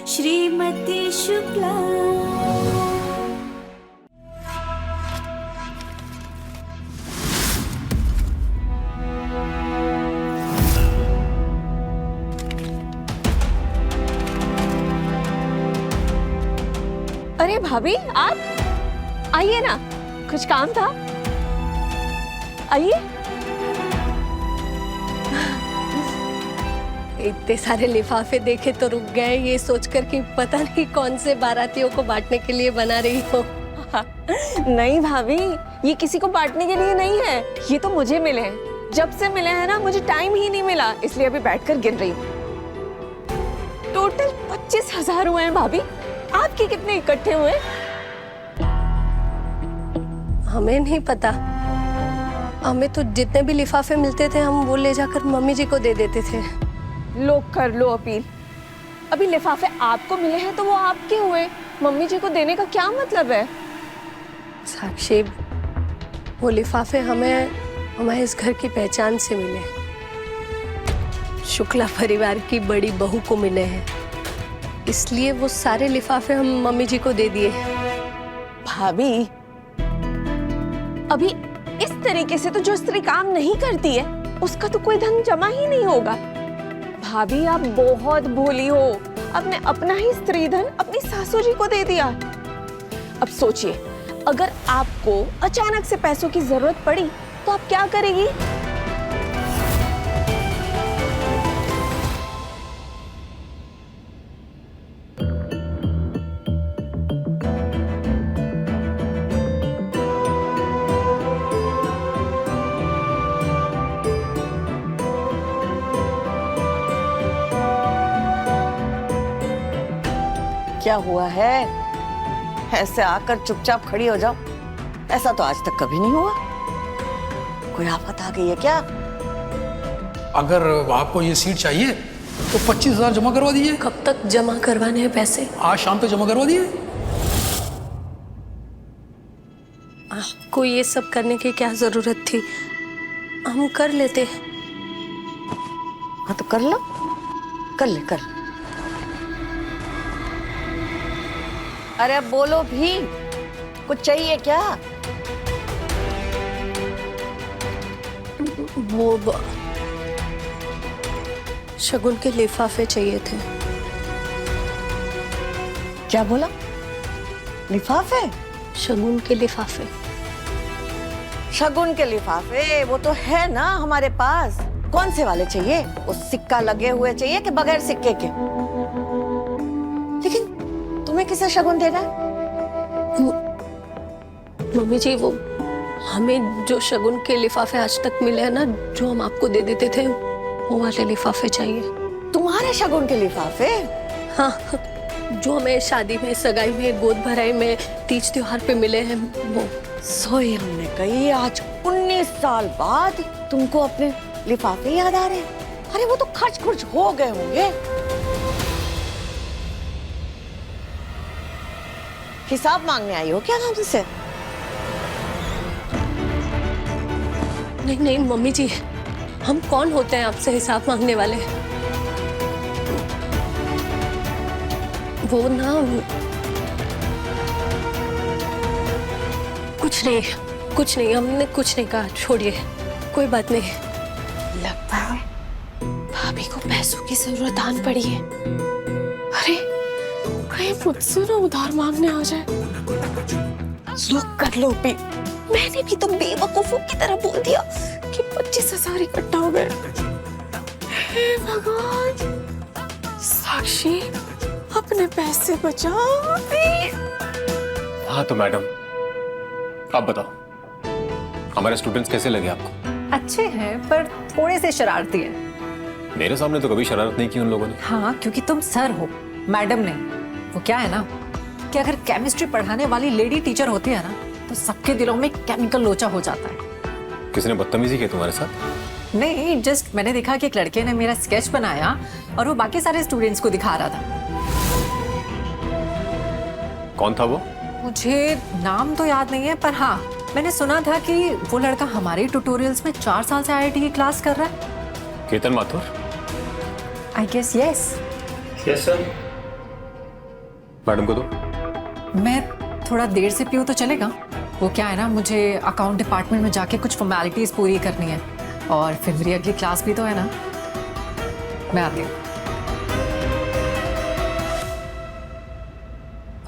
श्रीमती शुक्ला। अरे भाभी, आप आइए ना, कुछ काम था, आइए। इतने सारे लिफाफे देखे तो रुक गए, ये सोचकर कि पता नहीं कौन से बारातियों को बांटने के लिए बना रही हो। नहीं भाभी, ये किसी को बांटने के लिए नहीं है, ये तो मुझे मिले हैं। जब से मिले हैं ना, मुझे टाइम ही नहीं मिला, इसलिए अभी बैठकर गिन रही हूँ। टोटल 25,000 हुए हैं भाभी। आपके कितने इकट्ठे हुए? हमें नहीं पता, हमें तो जितने भी लिफाफे मिलते थे हम वो ले जाकर मम्मी जी को दे देते थे। लो कर लो अपील। अभी लिफाफे आपको मिले हैं तो वो आपके हुए, मम्मी जी को देने का क्या मतलब है? साक्षी, वो लिफाफे हमें हमारे इस घर की पहचान से मिले, शुक्ला परिवार की बड़ी बहू को मिले हैं, इसलिए वो सारे लिफाफे हम मम्मी जी को दे दिए। भाभी, अभी इस तरीके से तो जो स्त्री काम नहीं करती है उसका तो कोई धन जमा ही नहीं होगा। भाभी, आप बहुत भोली हो, आपने अपना ही स्त्री धन अपनी सासू जी को दे दिया। अब सोचिए, अगर आपको अचानक से पैसों की जरूरत पड़ी तो आप क्या करेगी? क्या हुआ है? ऐसे आकर चुपचाप खड़ी हो जाओ, ऐसा तो आज तक कभी नहीं हुआ। कोई आफत आ गई है क्या? अगर आपको ये सीट चाहिए तो 25,000 जमा करवा दीजिए। कब तक जमा करवाने हैं पैसे? आज शाम तक जमा करवा दिए। आपको ये सब करने की क्या जरूरत थी, हम कर लेते। हाँ तो कर लो, कर ले, कर। अरे अब बोलो भी, कुछ चाहिए क्या? वो शगुन के लिफाफे चाहिए थे। क्या बोला? लिफाफे? शगुन के लिफाफे। शगुन के लिफाफे वो तो है ना हमारे पास। कौन से वाले चाहिए? वो सिक्का लगे हुए चाहिए कि बगैर सिक्के के? लेकिन तुम्हें किसे शगुन देना है? मम्मी जी, वो हमें जो शगुन के लिफाफे आज तक मिले हैं ना, जो हम आपको दे देते थे, वो वाले लिफाफे चाहिए। तुम्हारे शगुन के लिफाफे? हाँ, जो हमें शादी में, सगाई में, गोद भराई में, तीज त्योहार पे मिले हैं वो। सोई हमने कही, आज 19 साल बाद तुमको अपने लिफाफे याद आ रहे हैं? अरे वो तो खर्च खुर्च हो गए होंगे। हिसाब मांगने आई हो क्या हमसे? नहीं नहीं मम्मी जी, हम कौन होते हैं आपसे हिसाब मांगने वाले? वो ना, कुछ नहीं, हमने कुछ नहीं कहा, छोड़िए, कोई बात नहीं। लगता है भाभी को पैसों की जरूरत आन पड़ी है। अरे कहीं मुझसे ना उधार मांगने आ जाए। रुक कर लो भी, मैंने भी तो बेवकूफों की तरह बोल दिया कि 25,000 इकट्ठा हो गए। हे भगवान, साक्षी अपने पैसे बचाओ। हाँ तो मैडम, आप बताओ, हमारे स्टूडेंट्स कैसे लगे आपको? अच्छे हैं पर थोड़े से शरारती हैं। मेरे सामने तो कभी शरारत नहीं की उन लोगों ने। हाँ, क्योंकि तुम सर हो, मैडम नहीं। वो क्या है ना कि अगर केमिस्ट्री पढ़ाने वाली लेडी टीचर होती है ना, तो सबके दिलों में केमिकल लोचा हो जाता है। किसने बदतमीजी की तुम्हारे साथ? नहीं, जस्ट मैंने देखा कि एक लड़के ने मेरा स्केच बनाया और वो बाकी सारे स्टूडेंट्स को दिखा रहा था। कौन था वो? मुझे नाम तो याद नहीं है, पर हाँ मैंने सुना था कि वो लड़का हमारे ट्यूटोरियल्स में 4 साल से IIT की क्लास कर रहा है। Ketan Mathur? I guess yes. Yes sir. Madam को दो। मैं थोड़ा देर से पीऊँ तो चलेगा? वो क्या है ना, मुझे अकाउंट डिपार्टमेंट में जाके कुछ फॉर्मेलिटीज पूरी करनी है और फिर मेरी अगली क्लास भी तो है ना। मैं आती हूँ।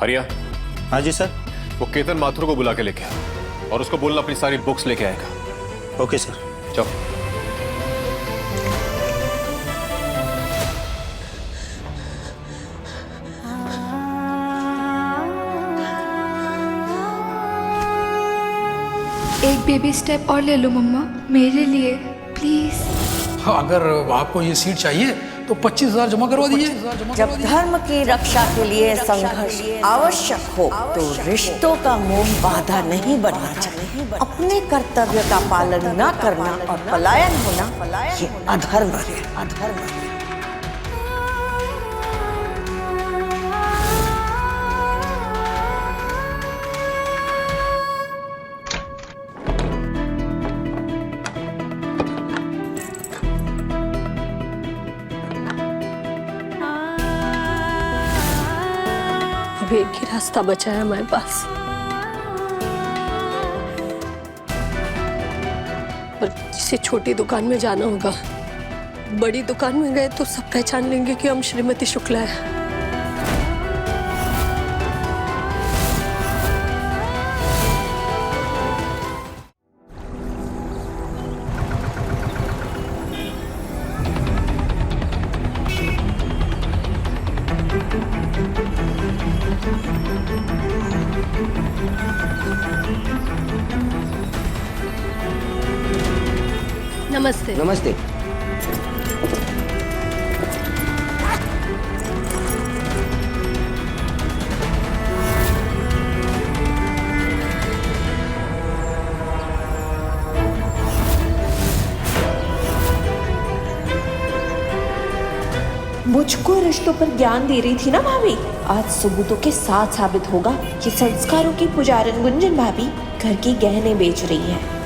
हरिया। हाँ जी सर। वो केतन माथुर को बुला के लेके आ और उसको बोलना अपनी सारी बुक्स लेके आएगा। Okay sir. चलो। एक बेबी स्टेप और ले लो मम्मा, मेरे लिए प्लीज। अगर आपको ये सीट चाहिए तो 25,000 जमा करवा दीजिए। जब धर्म की रक्षा के लिए संघर्ष आवश्यक हो तो रिश्तों का मोह बाधा नहीं बनना चाहिए। अपने कर्तव्य का पालन न करना और पलायन होना ये अधर्म है। अधर्म है। अब एक ही रास्ता बचा है हमारे पास, और जिसे छोटी दुकान में जाना होगा, बड़ी दुकान में गए तो सब पहचान लेंगे कि हम श्रीमती शुक्ला है। नमस्ते। नमस्ते। मुझको रिश्तों पर ज्ञान दे रही थी ना भाभी, आज सबूतों के साथ साबित होगा कि संस्कारों की पुजारन गुंजन भाभी घर के गहने बेच रही है।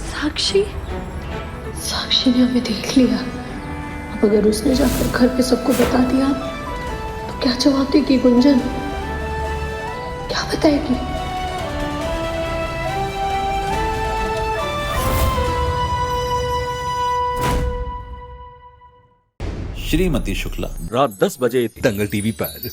साक्षी, साक्षी ने हमें देख लिया। अब अगर उसने जाकर घर पे सबको बता दिया तो क्या जवाब देगी गुंजन? क्या बताएगी? श्रीमती शुक्ला रात 10 बजे दंगल टीवी पर।